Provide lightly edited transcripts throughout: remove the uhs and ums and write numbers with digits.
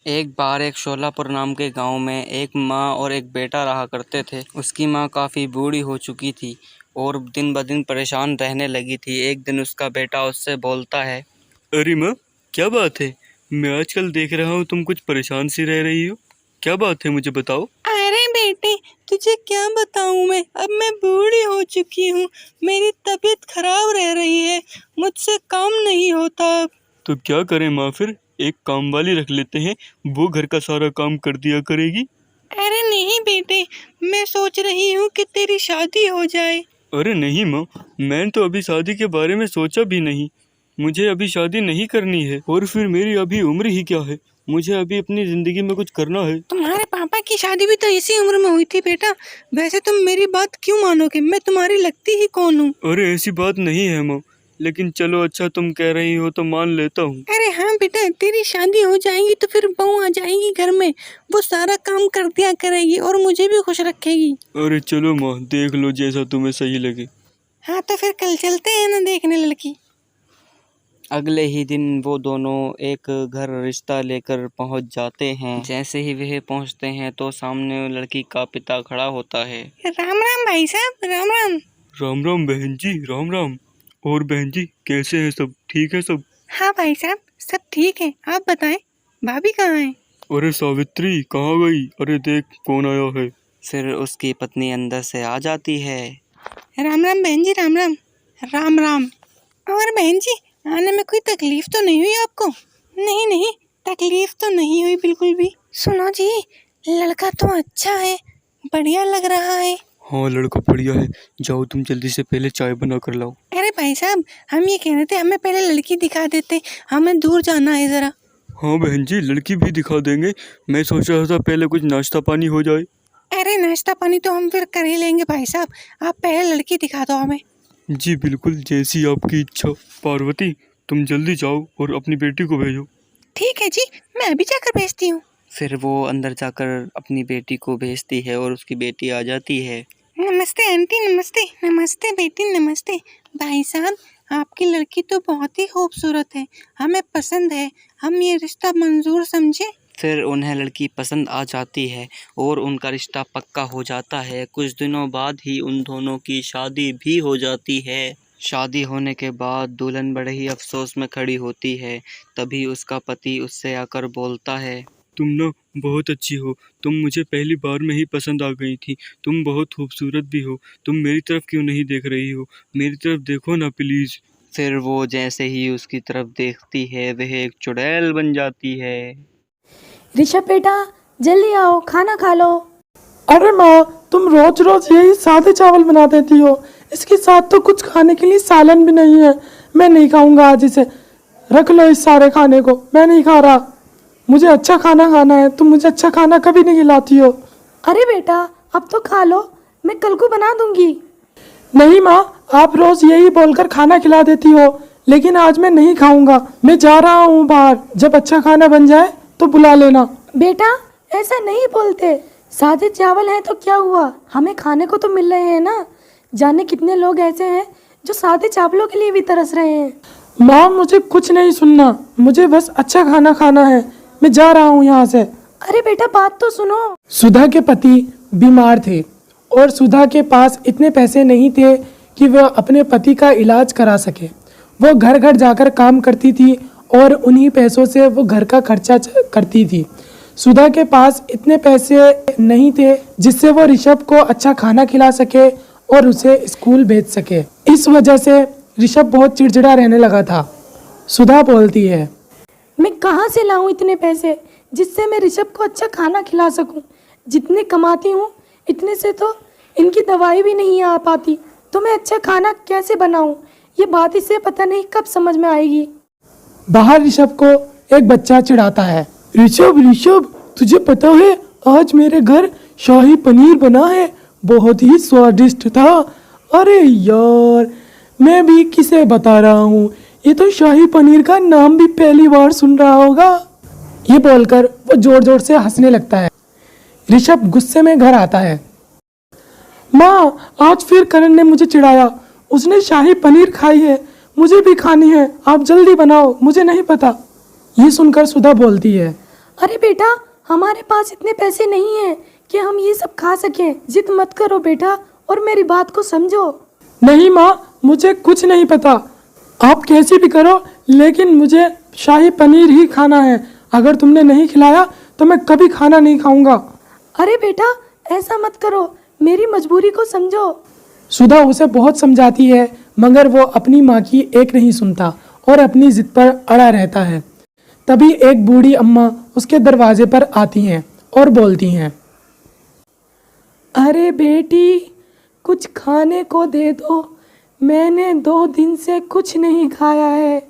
एक बार एक शोलापुर नाम के गांव में एक माँ और एक बेटा रहा करते थे। उसकी माँ काफ़ी बूढ़ी हो चुकी थी और दिन ब दिन परेशान रहने लगी थी। एक दिन उसका बेटा उससे बोलता है, अरे माँ, क्या बात है? मैं आजकल देख रहा हूँ तुम कुछ परेशान सी रह रही हो। क्या बात है, मुझे बताओ। अरे बेटे, तुझे क्या बताऊं मैं। अब मैं बूढ़ी हो चुकी हूँ, मेरी तबीयत खराब रह रही है, मुझसे काम नहीं होता। तो क्या करें माँ, फिर एक काम वाली रख लेते हैं, वो घर का सारा काम कर दिया करेगी। अरे नहीं बेटे, मैं सोच रही हूँ कि तेरी शादी हो जाए। अरे नहीं माँ, मैंने तो अभी शादी के बारे में सोचा भी नहीं। मुझे अभी शादी नहीं करनी है, और फिर मेरी अभी उम्र ही क्या है। मुझे अभी अपनी जिंदगी में कुछ करना है। तुम्हारे पापा की शादी भी तो इसी उम्र में हुई थी बेटा। वैसे तुम मेरी बात क्यों मानोगे, मैं तुम्हारी लगती ही कौन हूँ। अरे ऐसी बात नहीं है माँ, लेकिन चलो अच्छा तुम कह रही हो तो मान लेता हूँ। अरे हाँ बेटा, तेरी शादी हो जाएगी तो फिर बहू आ जाएगी घर में, वो सारा काम कर दिया करेगी और मुझे भी खुश रखेगी। अरे चलो माँ, देख लो जैसा तुम्हें सही लगे। हाँ तो फिर कल चलते हैं ना देखने लड़की। अगले ही दिन वो दोनों एक घर रिश्ता लेकर पहुंच जाते हैं। जैसे ही वह पहुंचते हैं तो सामने लड़की का पिता खड़ा होता है। राम राम भाई साहब, राम राम। राम राम बहन जी, राम राम। और बहन जी कैसे हैं, सब ठीक है सब? हाँ भाई साहब, सब ठीक है। आप बताएं, भाभी कहाँ है। अरे सावित्री कहाँ गई? अरे देख कौन आया है। फिर उसकी पत्नी अंदर से आ जाती है। राम राम बहन जी, राम राम। राम राम। और बहन जी, आने में कोई तकलीफ तो नहीं हुई आपको। नहीं नहीं, तकलीफ तो नहीं हुई बिल्कुल भी। सुनो जी, लड़का तो अच्छा है, बढ़िया लग रहा है। हाँ लड़का बढ़िया है, जाओ तुम जल्दी से पहले चाय बना कर लाओ। अरे भाई साहब, हम ये कह रहे थे हमें पहले लड़की दिखा देते, हमें दूर जाना है जरा। हाँ बहन जी, लड़की भी दिखा देंगे। मैं सोच रहा था पहले कुछ नाश्ता पानी हो जाए। अरे नाश्ता पानी तो हम फिर कर ही लेंगे भाई साहब, आप पहले लड़की दिखा दो हमें। जी बिल्कुल, जैसी आपकी इच्छा। पार्वती तुम जल्दी जाओ और अपनी बेटी को भेजो। ठीक है जी, मैं अभी जाकर भेजती हूँ। फिर वो अंदर जाकर अपनी बेटी को भेजती है और उसकी बेटी आ जाती है। नमस्ते आंटी, नमस्ते। नमस्ते बेटी, नमस्ते। भाई साहब, आपकी लड़की तो बहुत ही खूबसूरत है, हमें पसंद है, हम ये रिश्ता मंजूर समझे। फिर उन्हें लड़की पसंद आ जाती है और उनका रिश्ता पक्का हो जाता है। कुछ दिनों बाद ही उन दोनों की शादी भी हो जाती है। शादी होने के बाद दुल्हन बड़े ही अफसोस में खड़ी होती है। तभी उसका पति उससे आकर बोलता है, तुम ना बहुत अच्छी हो, तुम मुझे पहली बार में ही पसंद आ गई थी। तुम बहुत खूबसूरत भी हो, तुम मेरी तरफ क्यों नहीं देख रही हो? मेरी तरफ देखो ना प्लीज। फिर वो जैसे ही उसकी तरफ देखती है वह एक चुड़ैल बन जाती है। ऋषभ बेटा, जल्दी आओ, खाना खा लो। अरे माँ, तुम रोज रोज यही सादे चावल बना देती हो, इसके साथ तो कुछ खाने के लिए सालन भी नहीं है। मैं नहीं खाऊंगा आज इसे, रख लो इस सारे खाने को, मैं नहीं खा रहा। मुझे अच्छा खाना खाना है, तुम मुझे अच्छा खाना कभी नहीं खिलाती हो। अरे बेटा, अब तो खा लो, मैं कल को बना दूंगी। नहीं माँ, आप रोज यही बोलकर खाना खिला देती हो, लेकिन आज मैं नहीं खाऊंगा। मैं जा रहा हूँ बाहर, जब अच्छा खाना बन जाए तो बुला लेना। बेटा, ऐसा नहीं बोलते, सादे चावल हैं तो क्या हुआ, हमें खाने को तो मिल रहे हैं ना। जाने कितने लोग ऐसे हैं जो सादे चावलों के लिए भी तरस रहे हैं। माँ मुझे कुछ नहीं सुनना, मुझे बस अच्छा खाना खाना है। मैं जा रहा हूँ यहाँ से। अरे बेटा, बात तो सुनो। सुधा के पति बीमार थे और सुधा के पास इतने पैसे नहीं थे कि वह अपने पति का इलाज करा सके। वो घर घर जाकर काम करती थी और उन्हीं पैसों से वो घर का खर्चा करती थी। सुधा के पास इतने पैसे नहीं थे जिससे वो ऋषभ को अच्छा खाना खिला सके और उसे स्कूल भेज सके। इस वजह से ऋषभ बहुत चिड़चिड़ा रहने लगा था। सुधा बोलती है, मैं कहाँ से लाऊं इतने पैसे जिससे मैं ऋषभ को अच्छा खाना खिला सकूं। जितने कमाती हूँ इतने से तो इनकी दवाई भी नहीं आ पाती, तो मैं अच्छा खाना कैसे बनाऊं। ये बात इसे पता नहीं कब समझ में आएगी। बाहर ऋषभ को एक बच्चा चिढ़ाता है, ऋषभ ऋषभ, तुझे पता है आज मेरे घर शाही पनीर बना है, बहुत ही स्वादिष्ट था। अरे यार, मैं भी किसे बता रहा हूँ, ये तो शाही पनीर का नाम भी पहली बार सुन रहा होगा। ये बोलकर वो जोर जोर से हंसने लगता है। ऋषभ गुस्से में घर आता है। माँ, आज फिर करण ने मुझे चिढ़ाया, उसने शाही पनीर खाई है, मुझे भी खानी है, आप जल्दी बनाओ, मुझे नहीं पता। ये सुनकर सुधा बोलती है, अरे बेटा, हमारे पास इतने पैसे नहीं हैं कि हम ये सब खा सकें। जिद मत करो बेटा और मेरी बात को समझो। नहीं माँ, मुझे कुछ नहीं पता। आप कैसी भी करो, लेकिन मुझे शाही पनीर ही खाना है। अगर तुमने नहीं खिलाया तो मैं कभी खाना नहीं खाऊंगा। अरे बेटा, ऐसा मत करो, मेरी मजबूरी को समझो। सुधा उसे बहुत समझाती है, मगर वो अपनी माँ की एक नहीं सुनता और अपनी जिद पर अड़ा रहता है। तभी एक बूढ़ी अम्मा उसके दरवाजे पर आती हैं और बोलती हैं, अरे बेटी, कुछ खाने को दे दो, मैंने 2 दिन से कुछ नहीं खाया है।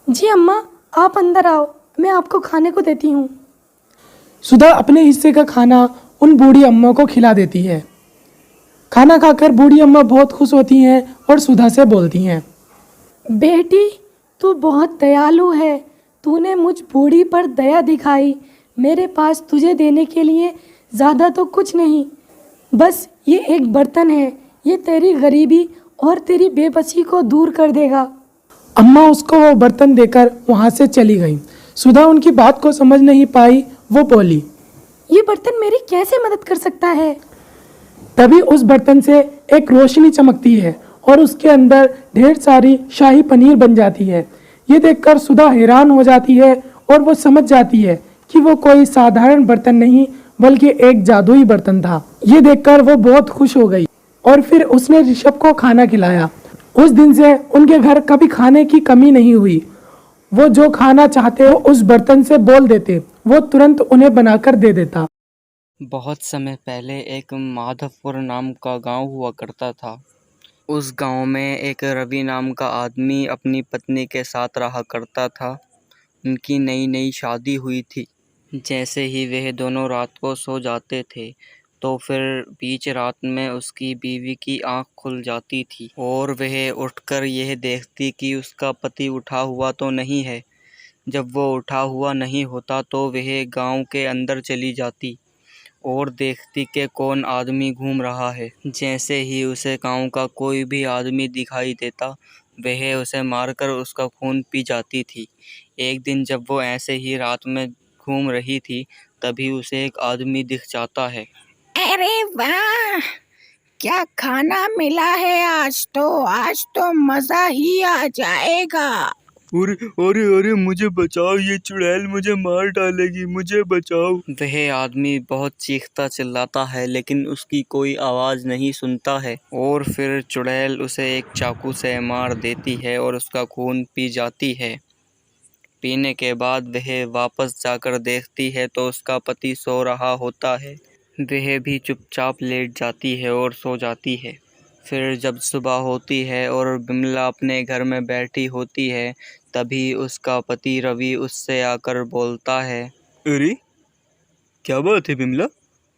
जी अम्मा, आप अंदर आओ, मैं आपको खाने को देती हूँ। सुधा अपने हिस्से का खाना उन बूढ़ी अम्मा को खिला देती है। खाना खाकर बूढ़ी अम्मा बहुत खुश होती हैं और सुधा से बोलती हैं, बेटी, तू बहुत दयालु है। तूने मुझ बूढ़ी पर दया दिखाई। मेरे पास तुझे देने के लिए ज़्यादा तो कुछ नहीं, बस ये एक बर्तन है। ये तेरी गरीबी और तेरी बेबसी को दूर कर देगा। अम्मा उसको वो बर्तन देकर वहाँ से चली गई। सुधा उनकी बात को समझ नहीं पाई। वो बोली, ये बर्तन मेरी कैसे मदद कर सकता है? तभी उस बर्तन से एक रोशनी चमकती है और उसके अंदर ढेर सारी शाही पनीर बन जाती है। ये देखकर सुधा हैरान हो जाती है और वो समझ जाती है कि वो कोई साधारण बर्तन नहीं बल्कि एक जादुई बर्तन था। ये देखकर वो बहुत खुश हो गई और फिर उसने ऋषभ को खाना खिलाया। उस दिन से उनके घर कभी खाने की कमी नहीं हुई। वो जो खाना चाहते वो उस बर्तन से बोल देते, वो तुरंत उन्हें बनाकर दे देता। बहुत समय पहले एक माधवपुर नाम का गांव हुआ करता था। उस गांव में एक रवि नाम का आदमी अपनी पत्नी के साथ रहा करता था। उनकी नई नई शादी हुई थी। जैसे ही वह दोनों रात को सो जाते थे तो फिर बीच रात में उसकी बीवी की आंख खुल जाती थी और वह उठकर यह देखती कि उसका पति उठा हुआ तो नहीं है। जब वो उठा हुआ नहीं होता तो वह गांव के अंदर चली जाती और देखती कि कौन आदमी घूम रहा है। जैसे ही उसे गांव का कोई भी आदमी दिखाई देता वह उसे मारकर उसका खून पी जाती थी। एक दिन जब वो ऐसे ही रात में घूम रही थी तभी उसे एक आदमी दिख जाता है। अरे वाह, क्या खाना मिला है आज तो मजा ही आ जाएगा। अरे अरे अरे, मुझे बचाओ, ये चुड़ैल मुझे मार डालेगी, मुझे बचाओ। वह आदमी बहुत चीखता चिल्लाता है लेकिन उसकी कोई आवाज़ नहीं सुनता है और फिर चुड़ैल उसे एक चाकू से मार देती है और उसका खून पी जाती है। पीने के बाद वह वापस जाकर देखती है तो उसका पति सो रहा होता है। वह भी चुपचाप लेट जाती है और सो जाती है। फिर जब सुबह होती है और बिमला अपने घर में बैठी होती है तभी उसका पति रवि उससे आकर बोलता है, अरे क्या बात है बिमला,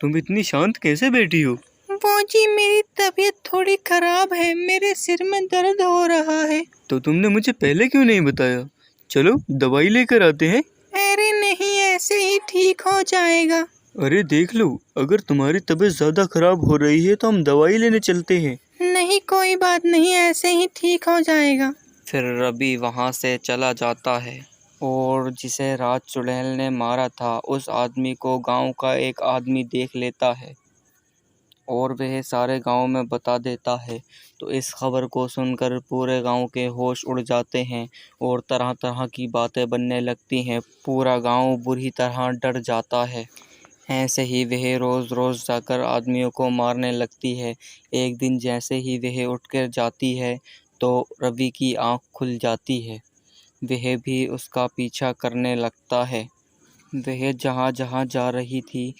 तुम इतनी शांत कैसे बैठी हो? वो जी, मेरी तबीयत थोड़ी खराब है, मेरे सिर में दर्द हो रहा है। तो तुमने मुझे पहले क्यों नहीं बताया? चलो दवाई लेकर आते हैं। अरे नहीं, ऐसे ही ठीक हो जाएगा। अरे देख लो, अगर तुम्हारी तबीयत ज़्यादा खराब हो रही है तो हम दवाई लेने चलते हैं। नहीं, कोई बात नहीं, ऐसे ही ठीक हो जाएगा। फिर रवि वहाँ से चला जाता है और जिसे रात चुड़ैल ने मारा था उस आदमी को गांव का एक आदमी देख लेता है और वह सारे गांव में बता देता है। तो इस खबर को सुनकर पूरे गांव के होश उड़ जाते हैं और तरह तरह की बातें बनने लगती हैं। पूरा गांव बुरी तरह डर जाता है। ऐसे ही वह रोज़ रोज़ जाकर आदमियों को मारने लगती है। एक दिन जैसे ही वह उठकर जाती है तो रवि की आंख खुल जाती है। वह भी उसका पीछा करने लगता है। वह जहाँ जहाँ जा रही थी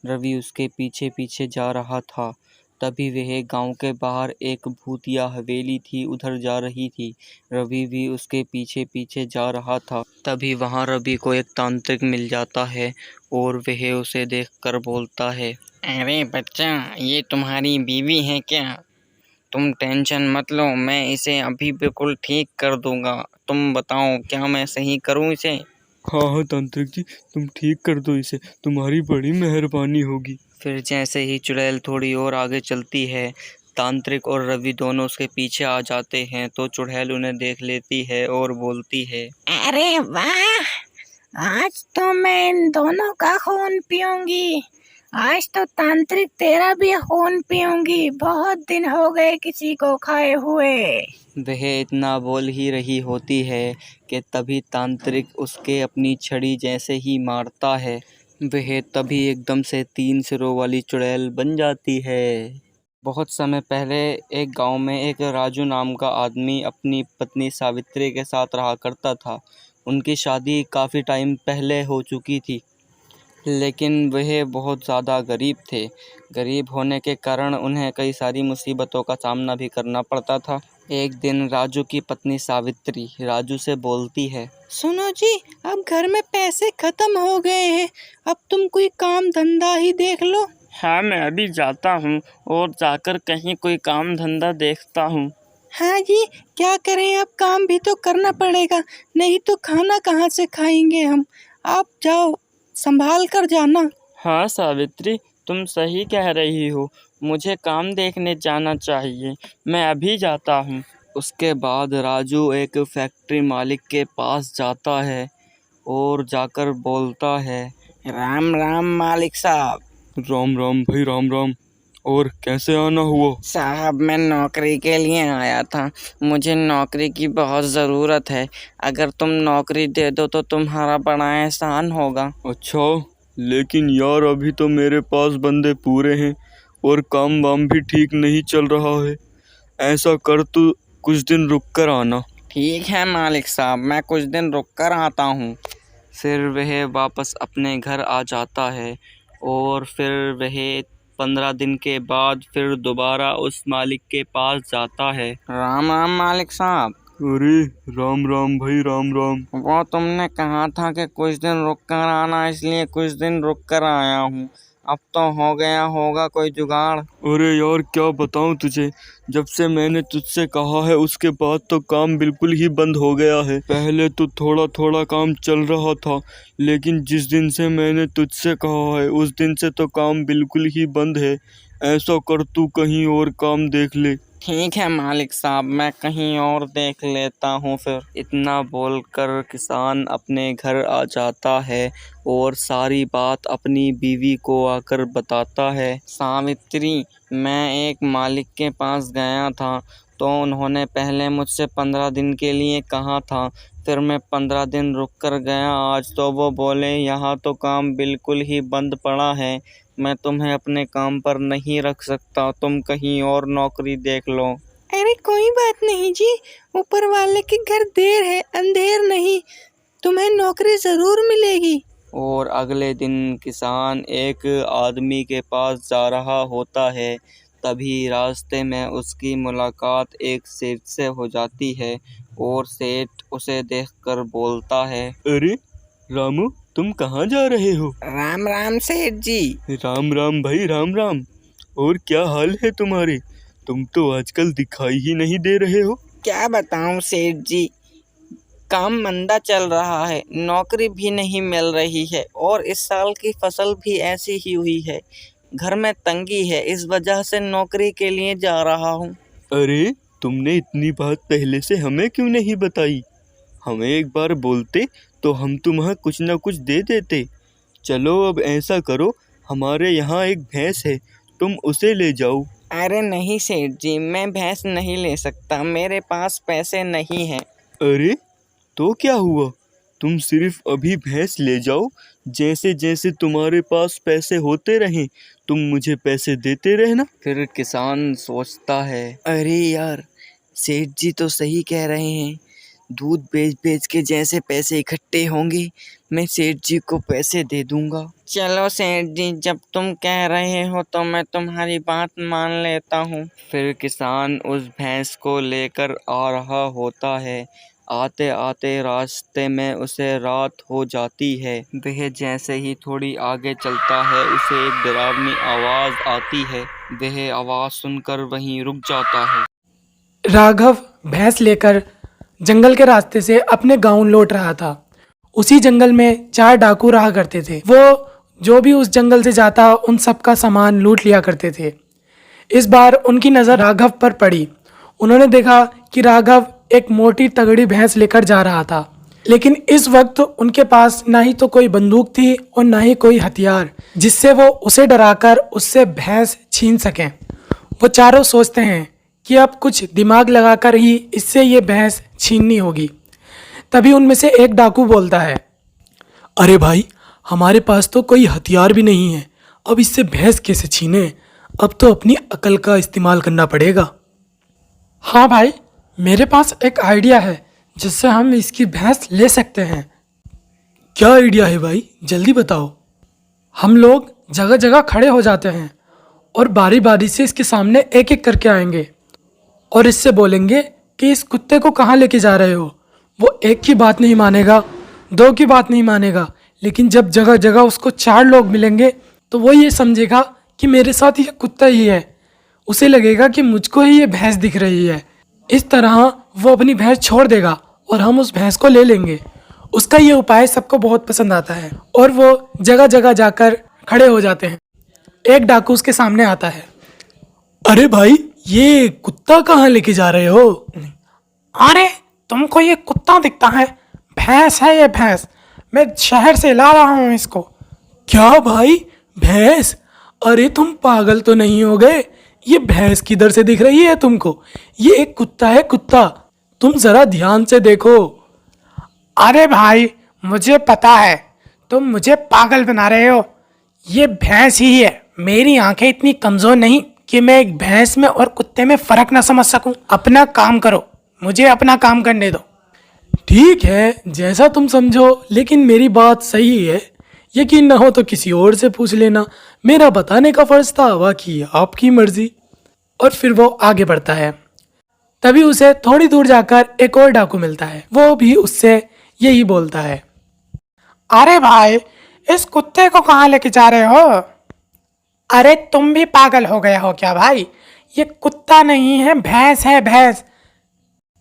रवि उसके पीछे पीछे जा रहा था। तभी वह गांव के बाहर एक भूतिया हवेली थी, उधर जा रही थी। रवि भी उसके पीछे पीछे जा रहा था। तभी वहां रवि को एक तांत्रिक मिल जाता है और वह उसे देखकर बोलता है, अरे बच्चा, ये तुम्हारी बीवी है क्या? तुम टेंशन मत लो, मैं इसे अभी बिल्कुल ठीक कर दूंगा। तुम बताओ, क्या मैं सही करूं इसे? हाँ हाँ तांत्रिक जी, तुम ठीक कर दो इसे, तुम्हारी बड़ी मेहरबानी होगी। फिर जैसे ही चुड़ैल थोड़ी और आगे चलती है तांत्रिक और रवि दोनों उसके पीछे आ जाते हैं। तो चुड़ैल उन्हें देख लेती है और बोलती है, अरे वाह, आज तो मैं इन दोनों का खून पीऊंगी। आज तो तांत्रिक तेरा भी खून पीऊंगी। बहुत दिन हो गए किसी को खाए हुए। वह इतना बोल ही रही होती है कि तभी तांत्रिक उसके अपनी छड़ी जैसे ही मारता है, वह तभी एकदम से 3 सिरों वाली चुड़ैल बन जाती है। बहुत समय पहले एक गांव में एक राजू नाम का आदमी अपनी पत्नी सावित्री के साथ रहा करता था। उनकी शादी काफ़ी टाइम पहले हो चुकी थी, लेकिन वह बहुत ज़्यादा गरीब थे। गरीब होने के कारण उन्हें कई सारी मुसीबतों का सामना भी करना पड़ता था। एक दिन राजू की पत्नी सावित्री राजू से बोलती है, सुनो जी, अब घर में पैसे खत्म हो गए हैं। अब तुम कोई काम धंधा ही देख लो। हाँ, मैं अभी जाता हूँ और जाकर कहीं कोई काम धंधा देखता हूँ। हाँ जी, क्या करें, अब काम भी तो करना पड़ेगा, नहीं तो खाना कहाँ से खाएंगे हम। आप जाओ, संभाल कर जाना। हाँ सावित्री, तुम सही कह रही हो, मुझे काम देखने जाना चाहिए। मैं अभी जाता हूँ। उसके बाद राजू एक फैक्ट्री मालिक के पास जाता है और जाकर बोलता है, राम राम मालिक साहब। राम राम भाई, राम राम। और कैसे आना हुआ? साहब, मैं नौकरी के लिए आया था। मुझे नौकरी की बहुत ज़रूरत है। अगर तुम नौकरी दे दो तो तुम्हारा बड़ा एहसान होगा। अच्छा, लेकिन यार अभी तो मेरे पास बंदे पूरे हैं और काम वाम भी ठीक नहीं चल रहा है। ऐसा कर, तू कुछ दिन रुक कर आना। ठीक है मालिक साहब, मैं कुछ दिन रुक कर आता हूँ। फिर वह वापस अपने घर आ जाता है और फिर वह 15 दिन के बाद फिर दोबारा उस मालिक के पास जाता है। राम राम मालिक साहब। अरे राम राम भाई, राम राम। वो तुमने कहा था कि कुछ दिन रुक कर आना, इसलिए कुछ दिन रुक कर आया हूँ। अब तो हो गया होगा कोई जुगाड़। अरे यार क्या बताऊं तुझे, जब से मैंने तुझसे कहा है उसके बाद तो काम बिल्कुल ही बंद हो गया है। पहले तो थोड़ा थोड़ा काम चल रहा था, लेकिन जिस दिन से मैंने तुझसे कहा है उस दिन से तो काम बिल्कुल ही बंद है। ऐसा कर, तू कहीं और काम देख ले। ठीक है मालिक साहब, मैं कहीं और देख लेता हूँ फिर। इतना बोलकर किसान अपने घर आ जाता है और सारी बात अपनी बीवी को आकर बताता है। सावित्री, मैं एक मालिक के पास गया था तो उन्होंने पहले मुझसे 15 दिन के लिए कहा था। फिर मैं 15 दिन रुक कर गया। आज तो वो बोले यहाँ तो काम बिल्कुल ही बंद पड़ा है, मैं तुम्हें अपने काम पर नहीं रख सकता, तुम कहीं और नौकरी देख लो। अरे कोई बात नहीं जी, ऊपर वाले के घर देर है अंधेर नहीं, तुम्हें नौकरी जरूर मिलेगी। और अगले दिन किसान एक आदमी के पास जा रहा होता है, तभी रास्ते में उसकी मुलाकात एक सेठ से हो जाती है और सेठ उसे देखकर बोलता है, अरे रामू, तुम कहाँ जा रहे हो? राम राम सेठ जी। राम राम भाई, राम राम। और क्या हाल है तुम्हारे? तुम तो आजकल दिखाई ही नहीं दे रहे हो। क्या बताऊं सेठ जी, काम मंदा चल रहा है, नौकरी भी नहीं मिल रही है और इस साल की फसल भी ऐसी ही हुई है। घर में तंगी है, इस वजह से नौकरी के लिए जा रहा हूँ। अरे तुमने इतनी बात पहले से हमें क्यों नहीं बताई? हमें एक बार बोलते तो हम तुम्हें कुछ न कुछ दे देते। चलो अब ऐसा करो, हमारे यहाँ एक भैंस है, तुम उसे ले जाओ। अरे नहीं सेठ जी, मैं भैंस नहीं ले सकता, मेरे पास पैसे नहीं हैं। अरे तो क्या हुआ, तुम सिर्फ अभी भैंस ले जाओ, जैसे जैसे तुम्हारे पास पैसे होते रहें तुम मुझे पैसे देते रहना। फिर किसान सोचता है, अरे यार, सेठ जी तो सही कह रहे हैं। दूध बेच बेच के जैसे पैसे इकट्ठे होंगे, मैं सेठ जी को पैसे दे दूंगा। चलो सेठ जी, जब तुम कह रहे हो तो मैं तुम्हारी बात मान लेता हूँ। फिर किसान उस भैंस को लेकर आ रहा होता है। आते आते रास्ते में उसे रात हो जाती है। वह जैसे ही थोड़ी आगे चलता है उसे एक डरावनी आवाज़ आती है। वह आवाज़ सुनकर वहीं रुक जाता है। राघव भैंस लेकर जंगल के रास्ते से अपने गांव लौट रहा था। उसी जंगल में 4 डाकू रहा करते थे। वो जो भी उस जंगल से जाता उन सब का सामान लूट लिया करते थे। इस बार उनकी नज़र राघव पर पड़ी। उन्होंने देखा कि राघव एक मोटी तगड़ी भैंस लेकर जा रहा था। लेकिन इस वक्त उनके पास ना ही तो कोई बंदूक थी और ना ही कोई हथियार जिससे वो उसे डराकर उससे भैंस छीन सकें। वो चारों सोचते हैं कि अब कुछ दिमाग लगाकर ही इससे ये भैंस छीननी होगी। तभी उनमें से एक डाकू बोलता है, अरे भाई, हमारे पास तो कोई हथियार भी नहीं है, अब इससे भैंस कैसे छीने? अब तो अपनी अकल का इस्तेमाल करना पड़ेगा। हाँ भाई, मेरे पास एक आइडिया है जिससे हम इसकी भैंस ले सकते हैं। क्या आइडिया है भाई, जल्दी बताओ। हम लोग जगह जगह खड़े हो जाते हैं और बारी बारी से इसके सामने एक एक करके आएंगे और इससे बोलेंगे कि इस कुत्ते को कहाँ लेके जा रहे हो। वो एक की बात नहीं मानेगा, दो की बात नहीं मानेगा, लेकिन जब जगह जगह उसको 4 लोग मिलेंगे तो वो ये समझेगा कि मेरे साथ ये कुत्ता ही है। उसे लगेगा कि मुझको ही ये भैंस दिख रही है। इस तरह वो अपनी भैंस छोड़ देगा और हम उस भैंस को ले लेंगे। उसका ये उपाय सबको बहुत पसंद आता है और वो जगह जगह जाकर खड़े हो जाते हैं। एक डाकू उसके सामने आता है। अरे भाई, ये कुत्ता कहाँ लेके जा रहे हो? अरे, तुमको ये कुत्ता दिखता है? भैंस है ये भैंस, मैं शहर से ला रहा हूँ इसको। क्या भाई, भैंस? अरे तुम पागल तो नहीं हो गए? ये भैंस किधर से दिख रही है तुमको? ये एक कुत्ता है, कुत्ता। तुम जरा ध्यान से देखो। अरे भाई, मुझे पता है तुम मुझे पागल बना रहे हो। ये भैंस ही है। मेरी आंखें इतनी कमजोर नहीं कि मैं एक भैंस में और कुत्ते में फर्क ना समझ सकूं। अपना काम करो, मुझे अपना काम करने दो। ठीक है, जैसा तुम समझो, लेकिन मेरी बात सही है। यकीन ना हो तो किसी और से पूछ लेना। मेरा बताने का फर्ज था, बाकी आपकी मर्जी। और फिर वो आगे बढ़ता है। तभी उसे थोड़ी दूर जाकर एक और डाकू मिलता है। वो भी उससे यही बोलता है। अरे भाई, इस कुत्ते को कहाँ लेके जा रहे हो? अरे तुम भी पागल हो गए हो क्या भाई? ये कुत्ता नहीं है, भैंस है, भैंस।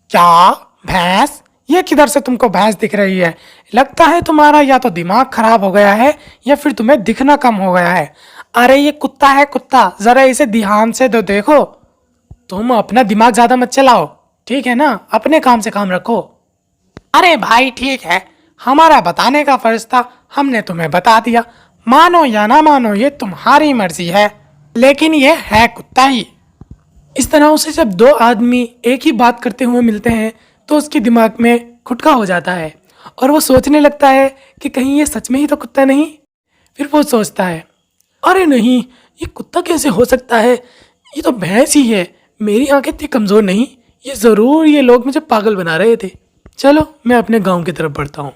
क्या भैंस? ये किधर से तुमको भैंस दिख रही है? लगता है तुम्हारा या तो दिमाग खराब हो गया है या फिर तुम्हें दिखना कम हो गया है। अरे ये कुत्ता है, कुत्ता। जरा इसे ध्यान से तो देखो। तुम अपना दिमाग ज्यादा मत चलाओ, ठीक है ना? अपने काम से काम रखो। अरे भाई ठीक है, हमारा बताने का फर्ज था, हमने तुम्हें बता दिया। मानो या ना मानो ये तुम्हारी मर्जी है, लेकिन ये है कुत्ता ही। इस तरह उसे जब 2 आदमी एक ही बात करते हुए मिलते हैं तो उसके दिमाग में खुटका हो जाता है और वो सोचने लगता है कि कहीं ये सच में ही तो कुत्ता नहीं। फिर वो सोचता है, अरे नहीं, ये कुत्ता कैसे हो सकता है? ये तो भैंस ही है। मेरी आंखें इतनी कमज़ोर नहीं, ये ज़रूर ये लोग मुझे पागल बना रहे थे। चलो मैं अपने गांव की तरफ बढ़ता हूँ।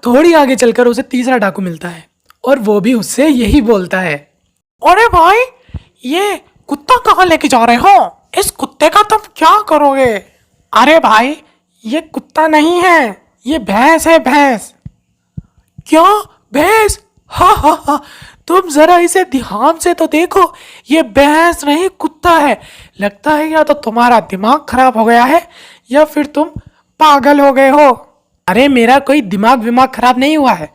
थोड़ी आगे चलकर उसे तीसरा डाकू मिलता है और वो भी उससे यही बोलता है। अरे भाई, ये कुत्ता कहाँ लेके जा रहे हो? इस कुत्ते का तुम क्या करोगे? अरे भाई, ये कुत्ता नहीं है, ये भैंस है, भैंस। क्या भैंस? हा हा हा, तुम जरा इसे ध्यान से तो देखो। ये भैंस नहीं, कुत्ता है। लगता है या तो तुम्हारा दिमाग खराब हो गया है या फिर तुम पागल हो गए हो। अरे मेरा कोई दिमाग खराब नहीं हुआ है,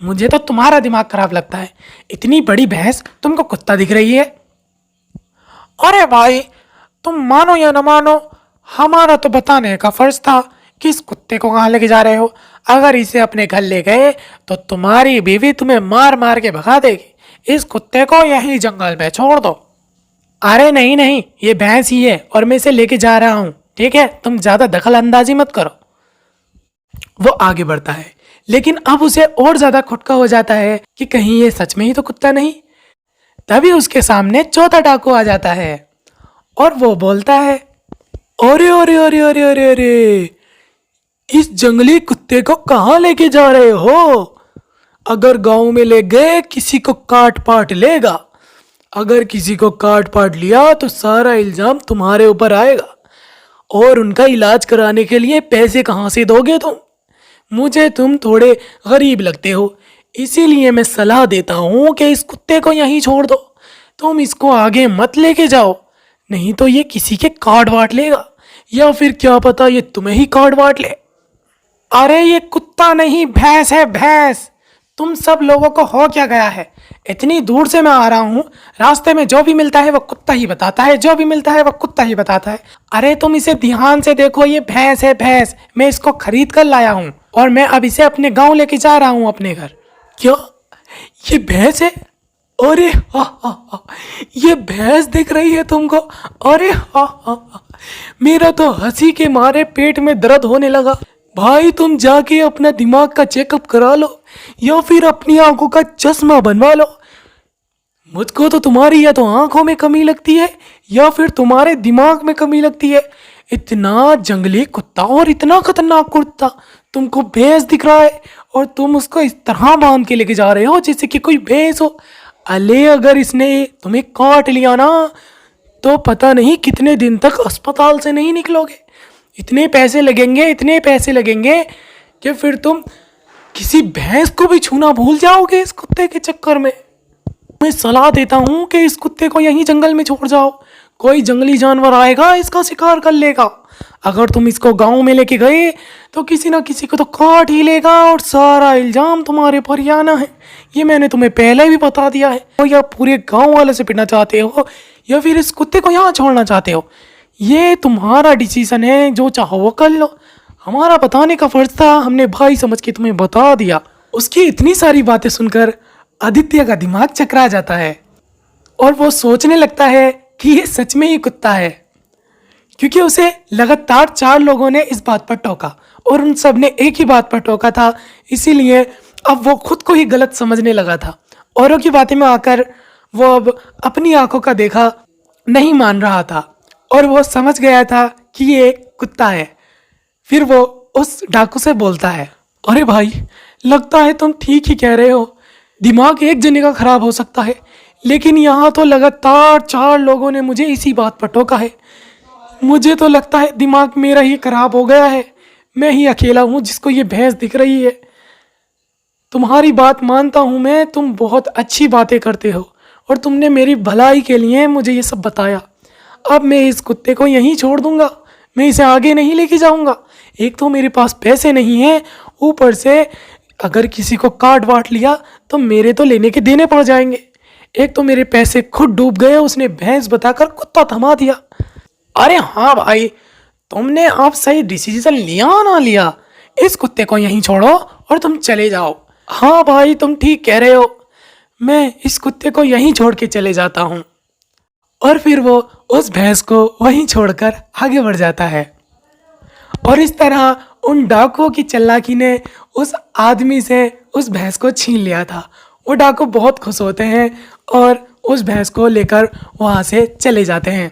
मुझे तो तुम्हारा दिमाग खराब लगता है। इतनी बड़ी भैंस तुमको कुत्ता दिख रही है। अरे भाई, तुम मानो या न मानो, हमारा तो बताने का फर्ज था कि इस कुत्ते को कहाँ लेके जा रहे हो। अगर इसे अपने घर ले गए तो तुम्हारी बीवी तुम्हें मार मार के भगा देगी। इस कुत्ते को यहीं जंगल में छोड़ दो। अरे नहीं नहीं, ये भैंस ही है और मैं इसे लेके जा रहा हूँ, ठीक है? तुम ज्यादा दखल अंदाजी मत करो। वो आगे बढ़ता है, लेकिन अब उसे और ज्यादा खुटका हो जाता है कि कहीं ये सच में ही तो कुत्ता नहीं। तभी उसके सामने चौथा डाकू आ जाता है और वो बोलता है, अरे अरे अरे अरे अरे अरे, इस जंगली कुत्ते को कहाँ लेके जा रहे हो? अगर गांव में ले गए किसी को काट पाट लेगा। अगर किसी को काट पाट लिया तो सारा इल्जाम तुम्हारे ऊपर आएगा और उनका इलाज कराने के लिए पैसे कहाँ से दोगे तुम? मुझे तुम थोड़े गरीब लगते हो, इसीलिए मैं सलाह देता हूँ कि इस कुत्ते को यहीं छोड़ दो। तुम इसको आगे मत लेके जाओ, नहीं तो ये किसी के काट वाट लेगा, या फिर क्या पता ये तुम्हें ही काट वाट ले। अरे ये कुत्ता नहीं, भैंस है, भैंस। तुम सब लोगों को हो क्या गया है? इतनी दूर से मैं आ रहा हूँ, रास्ते में जो भी मिलता है वो कुत्ता ही बताता है, जो भी मिलता है वो कुत्ता ही बताता है। अरे तुम इसे ध्यान से देखो, ये भैंस है भैंस। मैं इसको खरीद कर लाया हूँ और मैं अब इसे अपने गाँव लेके जा रहा हूँ अपने घर। क्या ये भैंस है? अरे हा हा हा, ये भैंस दिख रही है तुमको? अरे हा हा हा, मेरा तो हंसी के मारे पेट में दर्द होने लगा। भाई तुम जाके अपना दिमाग का चेकअप करा लो या फिर अपनी आंखों का चश्मा बनवा लो। मुझको तो तुम्हारी या तो आंखों में कमी लगती है या फिर तुम्हारे दिमाग में कमी लगती है। इतना जंगली कुत्ता और इतना खतरनाक कुत्ता तुमको भैंस दिख रहा है और तुम उसको इस तरह बांध के लेके जा रहे हो जैसे कि कोई भैंस हो। अले अगर इसने तुम्हें काट लिया ना तो पता नहीं कितने दिन तक अस्पताल से नहीं निकलोगे। इतने पैसे लगेंगे, इतने पैसे लगेंगे कि फिर तुम किसी भैंस को भी छूना भूल जाओगे इस कुत्ते के चक्कर में। मैं सलाह देता हूँ कि इस कुत्ते को यहीं जंगल में छोड़ जाओ, कोई जंगली जानवर आएगा इसका शिकार कर लेगा। अगर तुम इसको गांव में लेके गए तो किसी ना किसी को तो काट ही लेगा और सारा इल्जाम तुम्हारे पर ही आना है। ये मैंने तुम्हें पहले भी बता दिया है। तो या पूरे गांव वाले से पिटना चाहते हो या फिर इस कुत्ते को यहाँ छोड़ना चाहते हो, ये तुम्हारा डिसीजन है, जो चाहो वो कर लो। हमारा बताने का फर्ज था, हमने भाई समझ के तुम्हें बता दिया। उसकी इतनी सारी बातें सुनकर आदित्य का दिमाग चकरा जाता है और वो सोचने लगता है कि ये सच में ही कुत्ता है, क्योंकि उसे लगातार 4 लोगों ने इस बात पर टोका और उन सब ने एक ही बात पर टोका था। इसीलिए अब वो खुद को ही गलत समझने लगा था। औरों की बातें में आकर वो अब अपनी आंखों का देखा नहीं मान रहा था और वो समझ गया था कि ये एक कुत्ता है। फिर वो उस डाकू से बोलता है, अरे भाई लगता है तुम ठीक ही कह रहे हो, दिमाग एक जने का खराब हो सकता है, लेकिन यहाँ तो लगातार 4 लोगों ने मुझे इसी बात पर टोका है। मुझे तो लगता है दिमाग मेरा ही खराब हो गया है, मैं ही अकेला हूँ जिसको ये भैंस दिख रही है। तुम्हारी बात मानता हूँ मैं, तुम बहुत अच्छी बातें करते हो और तुमने मेरी भलाई के लिए मुझे ये सब बताया। अब मैं इस कुत्ते को यहीं छोड़ दूंगा, मैं इसे आगे नहीं लेके जाऊंगा। एक तो मेरे पास पैसे नहीं हैं, ऊपर से अगर किसी को काट वाट लिया तो मेरे तो लेने के देने पड़ जाएंगे। एक तो मेरे पैसे खुद डूब गए, उसने भैंस बताकर कुत्ता थमा दिया। अरे हाँ भाई, तुमने अब सही डिसीजन लिया ना लिया, इस कुत्ते को यहीं छोड़ो और तुम चले जाओ। हाँ भाई तुम ठीक कह रहे हो, मैं इस कुत्ते को यहीं छोड़ के चले जाता हूँ। और फिर वो उस भैंस को वहीं छोड़कर आगे बढ़ जाता है। और इस तरह उन डाकुओं की चालाकी ने उस आदमी से उस भैंस को छीन लिया था। वो डाकू बहुत खुश होते हैं और उस भैंस को लेकर वहाँ से चले जाते हैं।